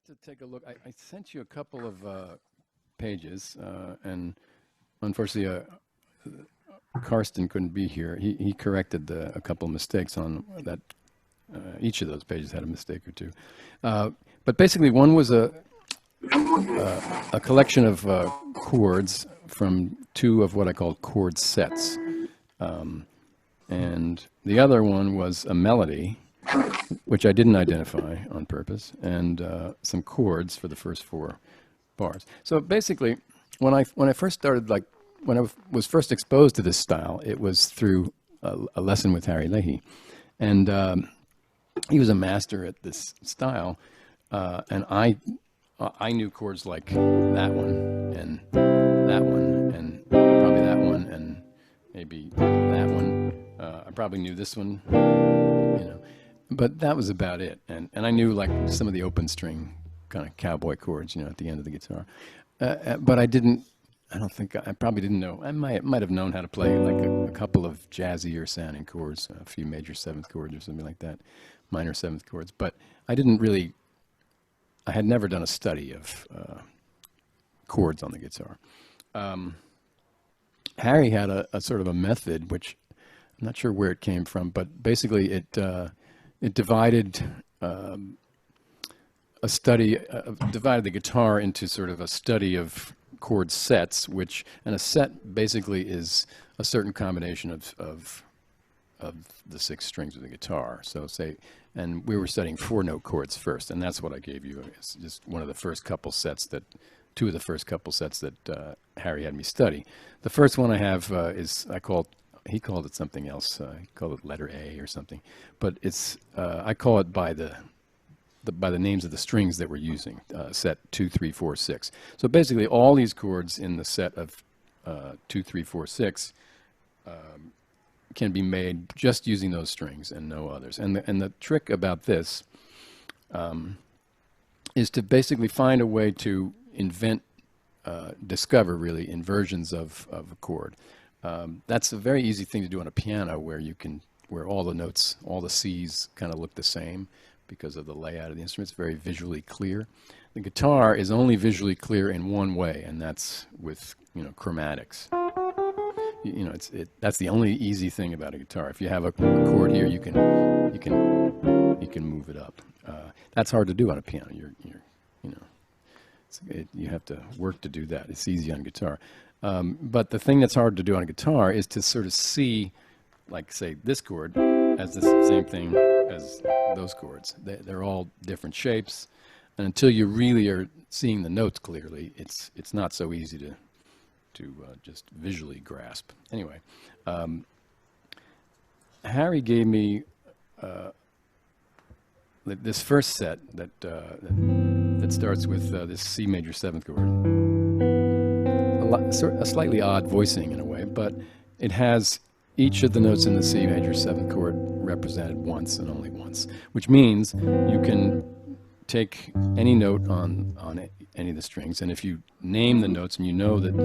like to take a look. I sent you a couple of pages, and unfortunately, Karsten couldn't be here. He corrected a couple of mistakes on that. Each of those pages had a mistake or two. But basically, one was a collection of chords from two of what I call chord sets. And the other one was a melody, which I didn't identify on purpose, and some chords for the first four bars. So basically, when I first started, when I was first exposed to this style, it was through a lesson with Harry Leahy, and he was a master at this style, and I knew chords like that one and that one and probably that one and maybe that one. I probably knew this one, but that was about it. And I knew like some of the open string kind of cowboy chords, at the end of the guitar. But I probably didn't know. I might have known how to play like a couple of jazzier sounding chords, a few major seventh chords or something like that, minor seventh chords. But I had never done a study of chords on the guitar. Harry had a sort of a method, which I'm not sure where it came from, but basically it divided divided the guitar into sort of a study of chord sets, and a set basically is a certain combination of the six strings of the guitar. So and we were studying 4-note chords first, and that's what I gave you. It's just one of the first couple sets two of the first couple sets that Harry had me study. The first one I have he called it something else. He called it letter A or something, but I call it by the names of the strings that we're using, set 2, 3, 4, 6. So basically all these chords in the set of 2, 3, 4, 6 can be made just using those strings and no others. And the trick about this is to basically find a way to discover really inversions of a chord. That's a very easy thing to do on a piano, where all the notes, all the C's kind of look the same because of the layout of the instrument. It's very visually clear. The guitar is only visually clear in one way, and that's with chromatics. That's the only easy thing about a guitar. If you have a chord here, you can move it up. That's hard to do on a piano. You have to work to do that. It's easy on guitar. But the thing that's hard to do on a guitar is to sort of see, like, say, this chord as the same thing as those chords. They're all different shapes, and until you really are seeing the notes clearly, it's not so easy to just visually grasp. Anyway, Harry gave me this first set that starts with this C major seventh chord. A slightly odd voicing in a way, but it has each of the notes in the C major seventh chord represented once and only once, which means you can take any note on any of the strings, and if you name the notes and you know that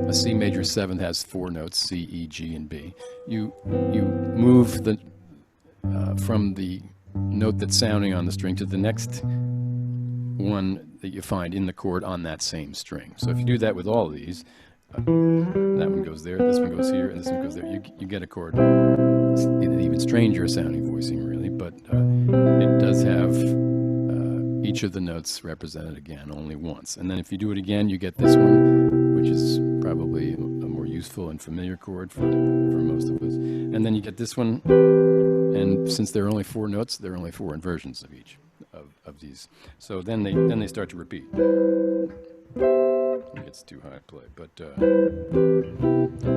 a C major seventh has 4 notes, C, E, G, and B, you move from the note that's sounding on the string to the next one that you find in the chord on that same string. So if you do that with all of these, that one goes there, this one goes here, and this one goes there, you get a chord. It's an even stranger sounding voicing, really, but it does have each of the notes represented again only once. And then if you do it again, you get this one, which is probably a more useful and familiar chord for most of us. And then you get this one, and since there are only 4 notes, there are only 4 inversions of each of these. So then they start to repeat. It's too high to play, but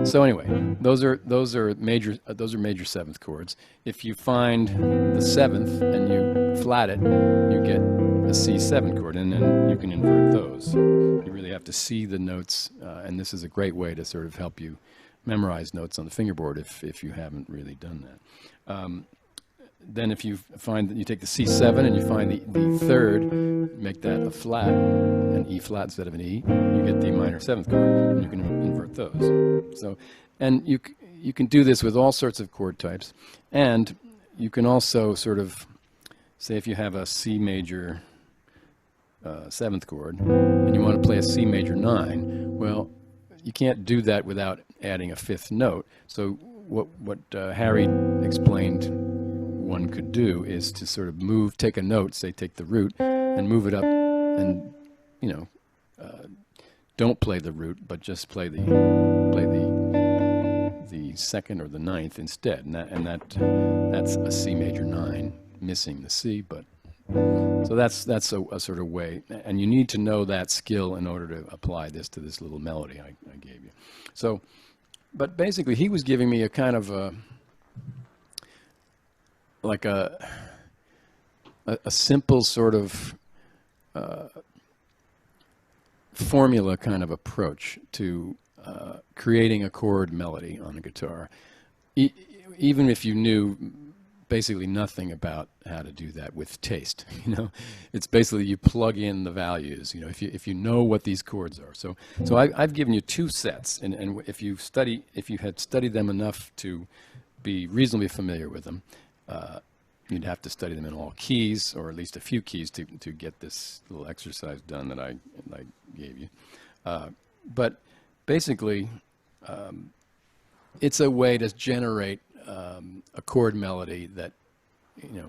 so anyway, those are major seventh chords. If you find the seventh and you flat it, you get a C7 chord, and then you can invert those. You really have to see the notes, and this is a great way to sort of help you memorize notes on the fingerboard if you haven't really done that. Then if you find that you take the C7 and you find the third, make that a flat, an E flat instead of an E, you get the minor seventh chord, and you can invert those. So, and you can do this with all sorts of chord types, and you can also sort of say if you have a C major 7th chord, and you want to play a C major 9, well, you can't do that without adding a 5th note. So what Harry explained one could do is to sort of take a note, say take the root, and move it up, and don't play the root, but just play the 2nd or the 9th instead, and that's a C major 9, missing the C, but so that's a sort of way, and you need to know that skill in order to apply this to this little melody I gave you. So, but basically he was giving me a kind of like a simple sort of formula kind of approach to creating a chord melody on a guitar, even if you knew basically nothing about how to do that with taste. It's basically you plug in the values. If you know what these chords are. So I've given you 2 sets, and if you had studied them enough to be reasonably familiar with them, you'd have to study them in all keys, or at least a few keys, to get this little exercise done that I gave you. But basically, it's a way to generate a chord melody that,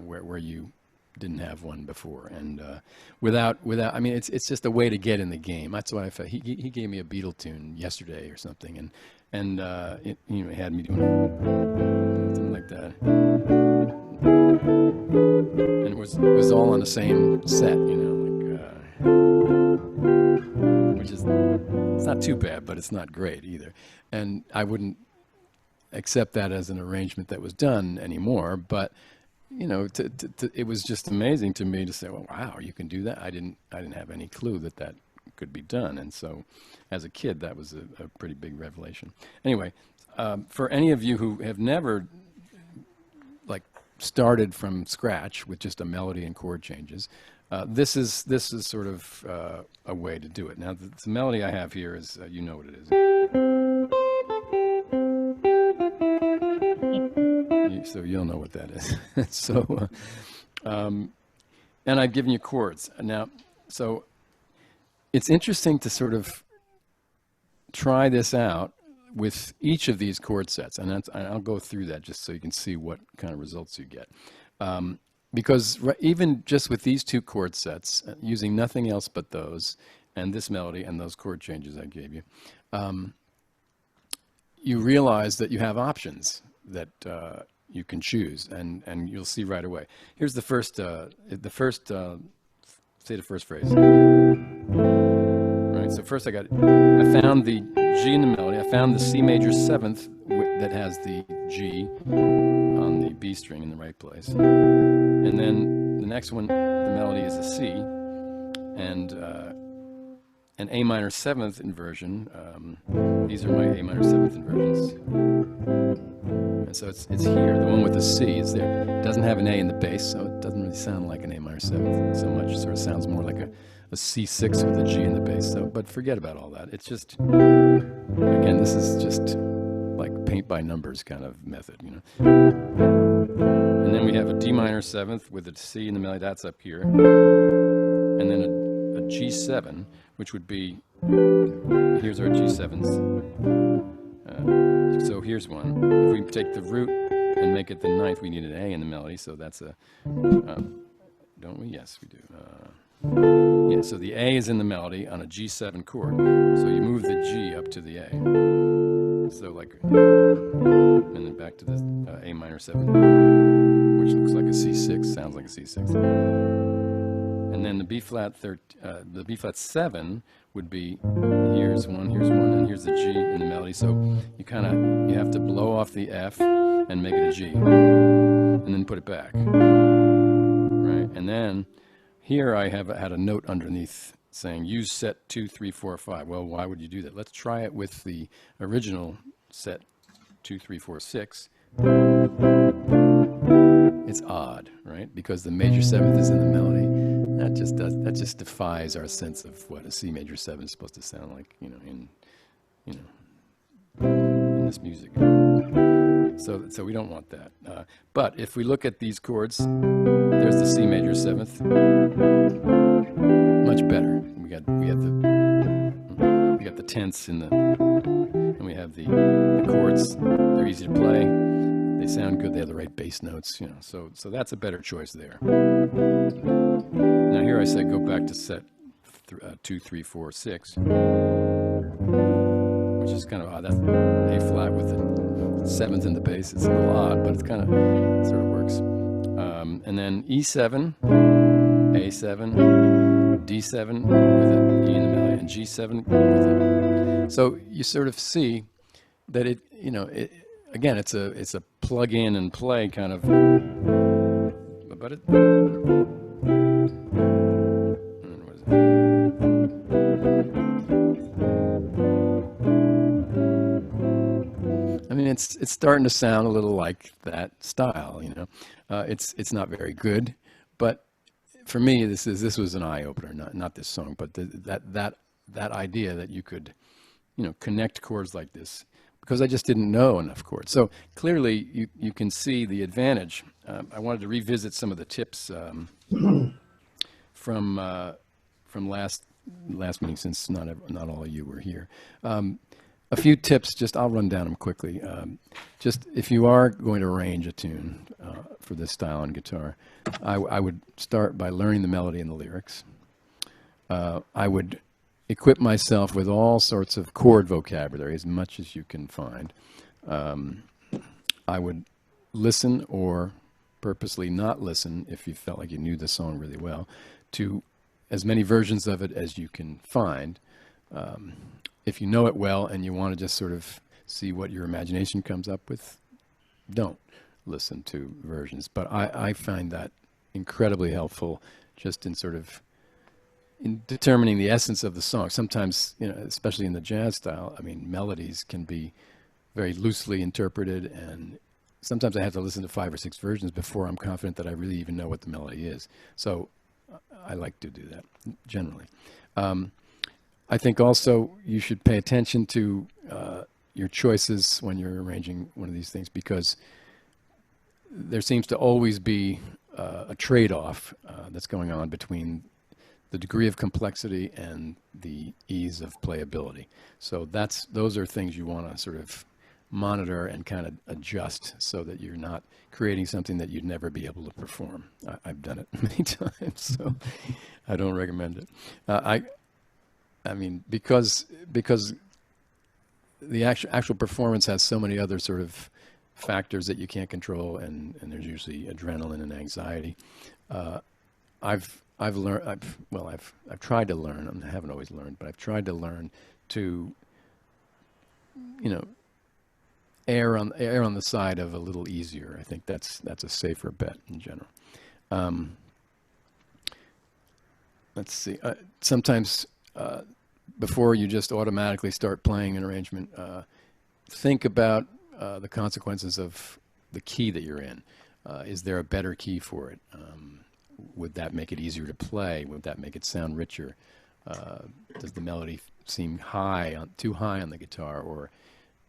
where you didn't have one before, and without. I mean, it's just a way to get in the game. That's what I felt. He gave me a Beatle tune yesterday or something, and it had me doing something like that. And it was all on the same set, which is, it's not too bad, but it's not great either. And I wouldn't accept that as an arrangement that was done anymore, but it was just amazing to me to say, well, wow, you can do that. I didn't have any clue that could be done, and so as a kid that was a pretty big revelation. Anyway, for any of you who have never started from scratch with just a melody and chord changes, this is sort of a way to do it. Now the melody I have here is, you know what it is. So you'll know what that is. So, and I've given you chords. Now, so it's interesting to sort of try this out with each of these chord sets, and I'll go through that just so you can see what kind of results you get. Because even just with these 2 chord sets, using nothing else but those, and this melody and those chord changes I gave you, you realize that you have options that you can choose, and you'll see right away. Here's the first say the first phrase. Right, so first I found the G in the melody, I found the C major 7th that has the G on the B string in the right place. And then the next one, the melody is a C, and an A minor 7th inversion. These are my A minor 7th inversions. And so it's here, the one with the C is there. It doesn't have an A in the bass, so it doesn't really sound like an A minor 7th so much. It sort of sounds more like a C6 with a G in the bass. So, but forget about all that. It's just, again, this is just like paint by numbers kind of method, And then we have a D minor 7th with a C in the melody, that's up here. And then a G7, which would be, here's our G7s. So here's one. If we take the root and make it the 9th, we need an A in the melody, so that's a, don't we? Yes, we do. Yeah, so the A is in the melody on a G7 chord, so you move the G up to the A. So and then back to the A minor 7, which looks like a C6, sounds like a C6. And then the B flat 7 would be, here's one, and here's the G in the melody. So you have to blow off the F and make it a G, and then put it back, right? And then here I had a note underneath saying use set 2, 3, 4, 5. Well, why would you do that? Let's try it with the original set 2, 3, 4, 6. It's odd, right? Because the major 7th is in the melody. That just defies our sense of what a C major 7 is supposed to sound like, in this music. So we don't want that. But if we look at these chords, there's the C major seventh. Much better. We got the tenths in the, and we have the chords. They're easy to play. They sound good. They have the right bass notes. So that's a better choice there. Now here I say go back to set 2, 3, 4, 6, which is kind of odd. That's A flat with the seventh in the bass. It's a little odd, but it's kind of sort of works. And then E7, A7, D7 with an E in the melody, and G7 with it. So you sort of see that again, it's a plug in and play kind of, but it. I mean, it's starting to sound a little like that style, It's not very good, but for me, this was an eye opener. Not this song, but that idea that you could, connect chords like this, because I just didn't know enough chords. So clearly, you can see the advantage. I wanted to revisit some of the tips from last meeting, since not all of you were here. A few tips, I'll run down them quickly. Just if you are going to arrange a tune for this style on guitar, I would start by learning the melody and the lyrics. I would equip myself with all sorts of chord vocabulary, as much as you can find. I would listen, or purposely not listen, if you felt like you knew the song really well, to as many versions of it as you can find. If you know it well and you want to just sort of see what your imagination comes up with, don't listen to versions. But I find that incredibly helpful, just in sort of in determining the essence of the song. Sometimes, especially in the jazz style, I mean, melodies can be very loosely interpreted, and sometimes I have to listen to 5 or 6 versions before I'm confident that I really even know what the melody is. So I like to do that generally. I think also you should pay attention to your choices when you're arranging one of these things, because there seems to always be a trade-off that's going on between the degree of complexity and the ease of playability. So those are things you want to sort of monitor and kind of adjust, so that you're not creating something that you'd never be able to perform. I've done it many times, so I don't recommend it. I mean, because the actual performance has so many other sort of factors that you can't control, and there's usually adrenaline and anxiety. I've tried to learn. I haven't always learned, but I've tried to learn to, err on the side of a little easier. I think that's a safer bet in general. Let's see. Sometimes. Before you just automatically start playing an arrangement, think about the consequences of the key that you're in. Is there a better key for it? Would that make it easier to play? Would that make it sound richer? Does the melody seem too high on the guitar, or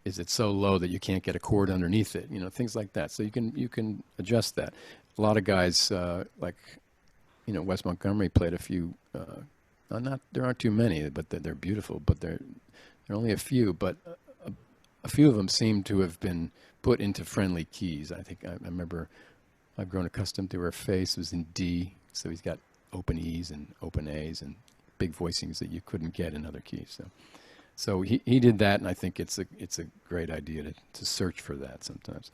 is it so low that you can't get a chord underneath it? Things like that. So you can adjust that. A lot of guys like Wes Montgomery played a few. There aren't too many, but they're beautiful. But there are only a few. But a few of them seem to have been put into friendly keys. I think I remember I've grown accustomed to her face was in D, so he's got open E's and open A's and big voicings that you couldn't get in other keys. So he did that, and I think it's a great idea to search for that sometimes.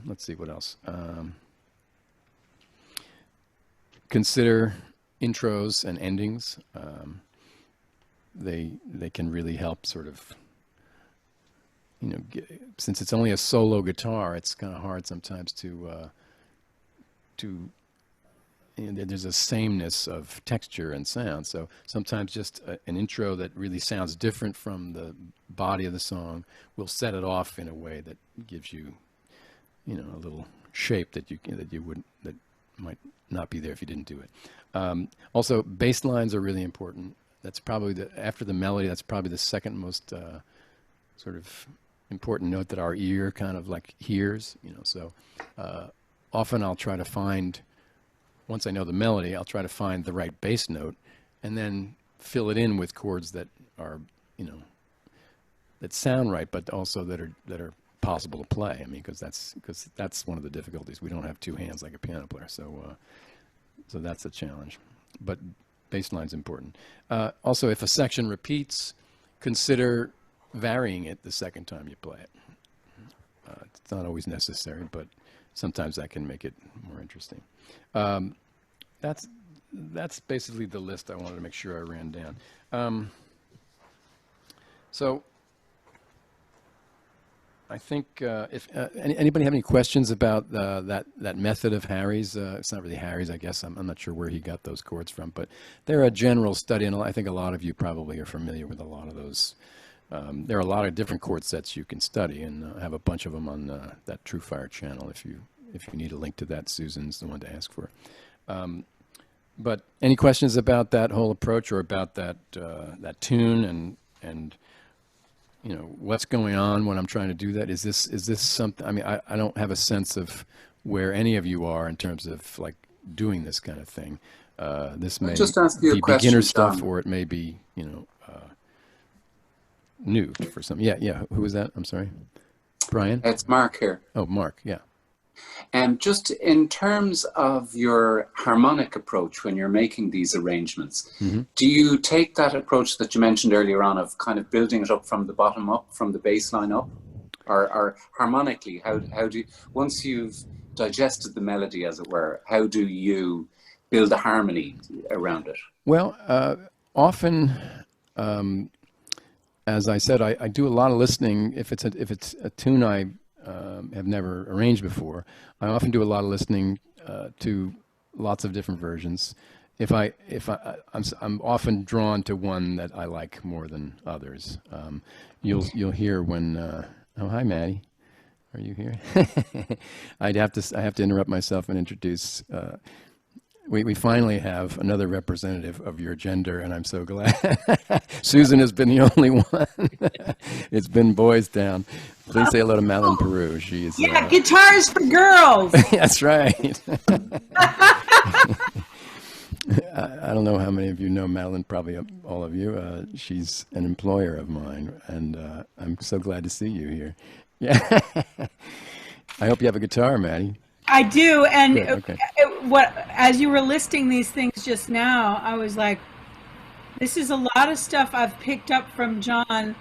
Let's see what else. Consider intros and endings. They can really help sort of, since it's only a solo guitar, it's kind of hard sometimes to there's a sameness of texture and sound. So sometimes just an intro that really sounds different from the body of the song will set it off in a way that gives you, a little shape that might not be there if you didn't do it. Also, bass lines are really important. That's probably after the melody, that's probably the second most sort of important note that our ear kind of like hears, you know. So often I'll try to find, once I know the melody, I'll try to find the right bass note and then fill it in with chords that are, you know, that sound right, but also that are possible to play. I mean, because that's one of the difficulties. We don't have two hands like a piano player, so that's a challenge. But bass line's important. Also, if a section repeats, consider varying it the second time you play it. It's not always necessary, but sometimes that can make it more interesting. That's basically the list I wanted to make sure I ran down. So I think if anybody have any questions about that method of Harry's, it's not really Harry's, I guess. I'm not sure where he got those chords from, but they're a general study, and I think a lot of you probably are familiar with a lot of those. There are a lot of different chord sets you can study, and I have a bunch of them on that TrueFire channel. If you need a link to that, Susan's the one to ask for. But any questions about that whole approach or about that tune and you know, what's going on when I'm trying to do that? Is this something? I mean, I don't have a sense of where any of you are in terms of like doing this kind of thing. This may just ask you be a question, beginner stuff, Jon. or it may be, you know, new for some. Yeah. Who was that? I'm sorry, Brian. It's Mark here. Oh, Mark. Yeah. And just in terms of your harmonic approach when you're making these arrangements, do you take that approach that you mentioned earlier on of kind of building it up from the bottom up, from the bass line up? Or harmonically, how do you, once you've digested the melody, as it were, how do you build a harmony around it? Well, often, as I said, I do a lot of listening. If it's a tune I have never arranged before, I often do a lot of listening to lots of different versions. I'm often drawn to one that I like more than others. You'll hear when oh, hi Maddie, are you here? I have to interrupt myself and introduce. We finally have another representative of your gender, and I'm so glad. Susan has been the only one. It's been boys down. Please say hello to Madeline Peru. She's guitars for girls. That's right. I don't know how many of you know Madeline, probably all of you. She's an employer of mine, and I'm so glad to see you here. Yeah. I hope you have a guitar, Maddie. I do, and Good, okay. As you were listing these things just now, I was like, this is a lot of stuff I've picked up from Jon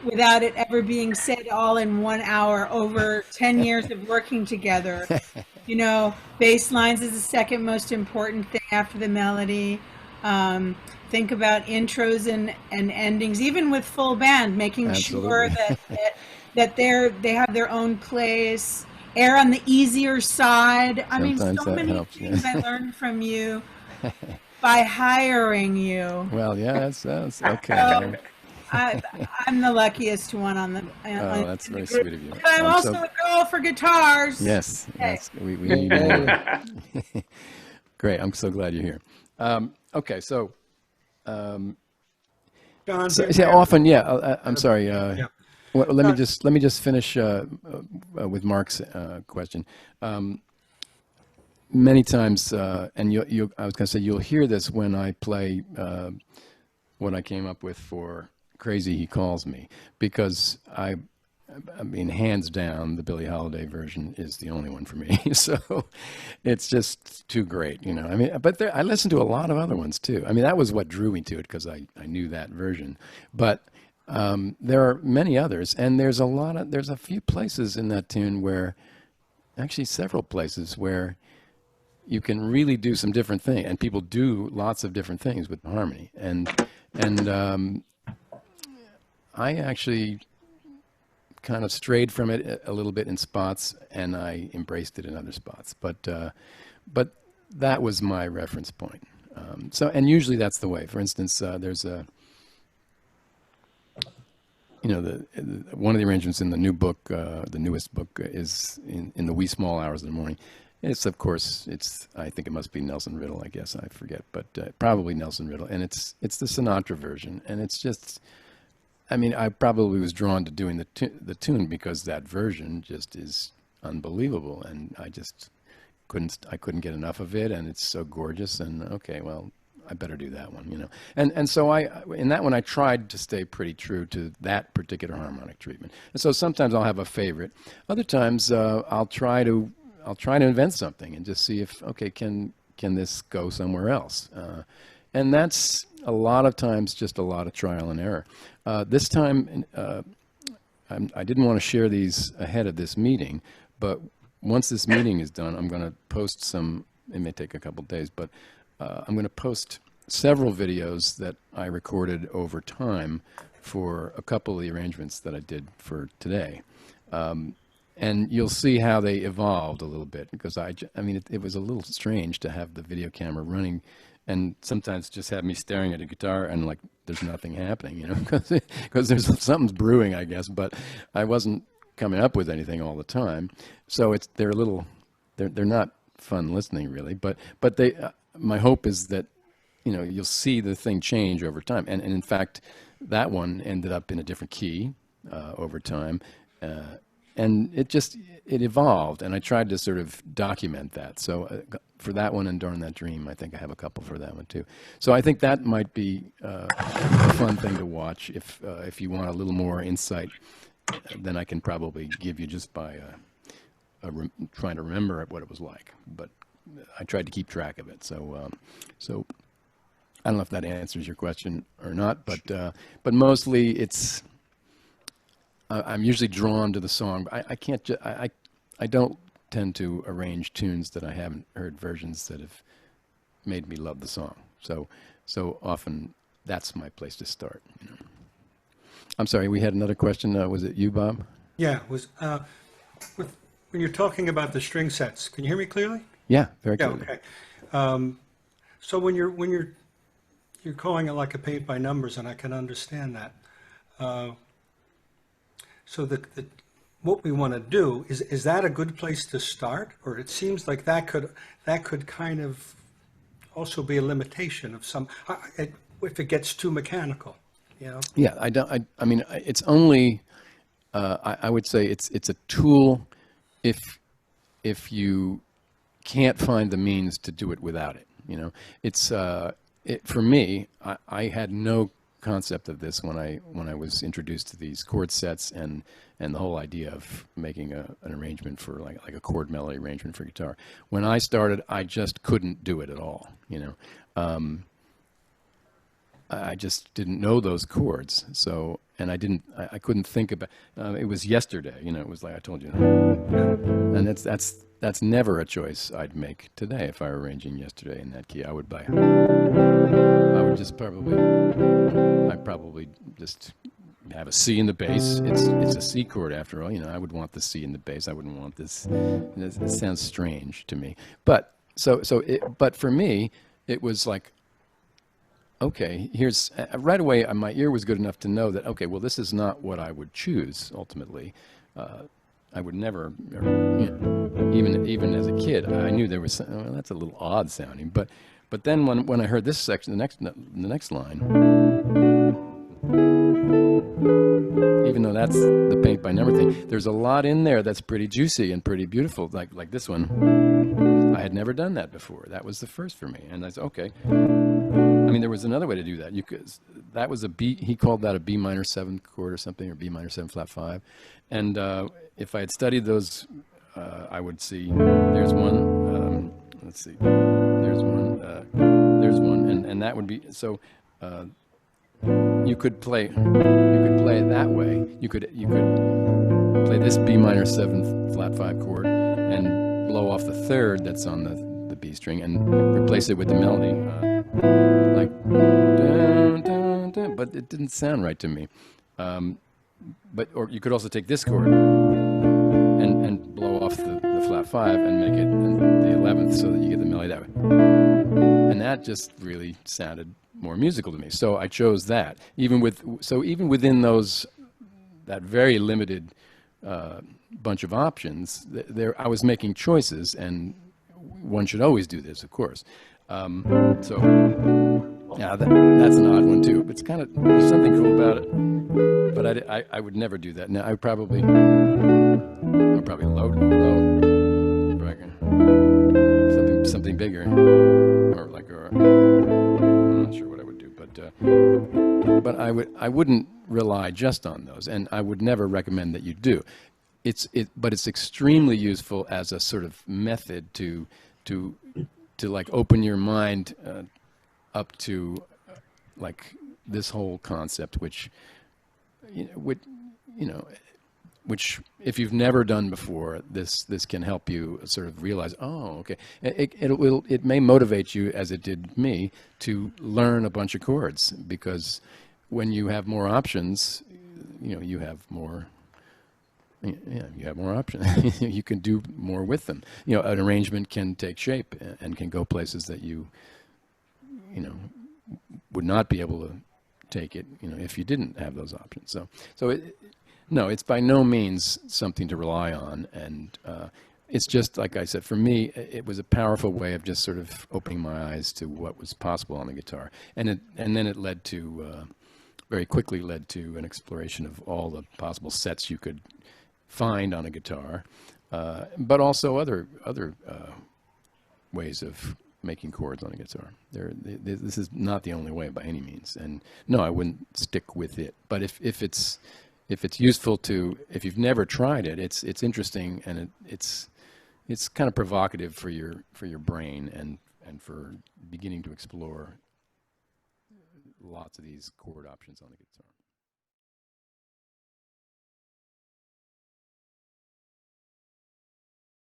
without it ever being said all in 1 hour over 10 years of working together. You know, bass lines is the second most important thing after the melody. Think about intros and endings, even with full band, making Absolutely. sure that they have their own place. Err on the easier side. I mean, so many helps, things I learned from you by hiring you. Well, yeah, that's okay. So, I'm the luckiest one on the. Oh, that's very sweet of you. But I'm also a girl for guitars. Yes, Okay. we need more. Great, I'm so glad you're here. Okay, so. Jon, Often, I'm sorry. Well, let me just finish with Mark's question. Many times, and I was going to say, you'll hear this when I play what I came up with for "Crazy He Calls Me," because I mean, hands down, the Billie Holiday version is the only one for me. So it's just too great, you know. I mean, but I listened to a lot of other ones too. I mean, that was what drew me to it, because I knew that version, but. There are many others, and there's a few places in that tune where, actually several places where you can really do some different things, and people do lots of different things with the harmony. And I actually kind of strayed from it a little bit in spots, and I embraced it in other spots. But that was my reference point. And usually that's the way. For instance, there's a. You know, one of the arrangements in the new book, the newest book, is in the wee small hours of the morning. It's, of course, I think it must be Nelson Riddle, I guess, I forget, but probably Nelson Riddle. And it's the Sinatra version. And it's just I mean, I probably was drawn to doing the tune because that version just is unbelievable, and I couldn't get enough of it, and it's so gorgeous. And okay, well, I better do that one, you know. And so in that one I tried to stay pretty true to that particular harmonic treatment. And so sometimes I'll have a favorite. Other times I'll try to invent something and just see if, okay, can this go somewhere else? And that's a lot of times just a lot of trial and error. This time, I didn't want to share these ahead of this meeting, but once this meeting is done, I'm going to post some, it may take a couple days, but I'm going to post several videos that I recorded over time for a couple of the arrangements that I did for today. And you'll see how they evolved a little bit, because I mean, it was a little strange to have the video camera running and sometimes just have me staring at a guitar and like there's nothing happening, you know, because there's something's brewing, I guess, but I wasn't coming up with anything all the time. So they're not fun listening really, but they, my hope is that, you know, you'll see the thing change over time. And in fact, that one ended up in a different key over time. And it evolved, and I tried to sort of document that. So for that one and Darn That Dream, I think I have a couple for that one too. So I think that might be a fun thing to watch if you want a little more insight than I can probably give you just by trying to remember what it was like. But I tried to keep track of it. So I don't know if that answers your question or not, but mostly it's. I'm usually drawn to the song, but I don't tend to arrange tunes that I haven't heard versions that have made me love the song. So often that's my place to start. You know. I'm sorry, we had another question. Was it you, Bob? Yeah, it was when you're talking about the string sets. Can you hear me clearly? Yeah, very clearly. Okay. So when you're calling it like a paint by numbers, and I can understand that. So what we want to do is that a good place to start, or it seems like that could kind of also be a limitation of some if it gets too mechanical, you know? Yeah, I mean, it's only I would say it's a tool if you can't find the means to do it without it. You know, it's for me. I had no concept of this when I was introduced to these chord sets and the whole idea of making an arrangement for like a chord melody arrangement for guitar. When I started, I just couldn't do it at all. You know, I just didn't know those chords. So, and I couldn't think about. It was yesterday. You know, it was like I told you, and that's never a choice I'd make today if I were arranging yesterday in that key. I would probably just have a C in the bass. It's a C chord after all. You know, I would want the C in the bass. I wouldn't want this. It sounds strange to me. But but for me, it was like, okay, here's right away. My ear was good enough to know that okay, well, this is not what I would choose ultimately. I would never, you know, even as a kid, I knew there was well, that's a little odd sounding, but then when I heard this section, the next line, even though that's the paint by number thing, there's a lot in there that's pretty juicy and pretty beautiful, like this one. I had never done that before. That was the first for me, and I said, okay. I mean, there was another way to do that. That was a B. He called that a B minor 7th chord or something, or B minor 7 flat 5. And if I had studied those, I would see. There's one. Let's see. There's one. There's one, and that would be so. You could play it that way. You could play this B minor 7 flat 5 chord and blow off the third that's on the B string and replace it with the melody, like dun, dun, dun, but it didn't sound right to me. Or you could also take this chord and blow off the flat 5 and make it the 11th so that you get the melody that way. And that just really sounded more musical to me. So I chose that. Even within that very limited bunch of options, I was making choices, and one should always do this, of course. So Yeah, that's an odd one too. It's kind of, there's something cool about it, but I would never do that. Now I would probably low, something bigger, or like, or I'm not sure what I would do, but I wouldn't rely just on those, and I would never recommend that you do. But it's extremely useful as a sort of method to like open your mind up to like this whole concept, which which if you've never done before, this can help you sort of realize, oh, okay. It may motivate you, as it did me, to learn a bunch of chords, because when you have more options, you have more. Yeah, you have more options. You can do more with them. An arrangement can take shape and can go places that you would not be able to take it, if you didn't have those options. No, it's by no means something to rely on, and it's just, like I said, for me, it was a powerful way of just sort of opening my eyes to what was possible on the guitar, and then it led to very quickly led to an exploration of all the possible sets you could find on a guitar, but also other ways of making chords on a guitar. This is not the only way by any means, and no, I wouldn't stick with it. But if it's useful to, if you've never tried it, it's interesting, and it's kind of provocative for your brain and for beginning to explore lots of these chord options on the guitar.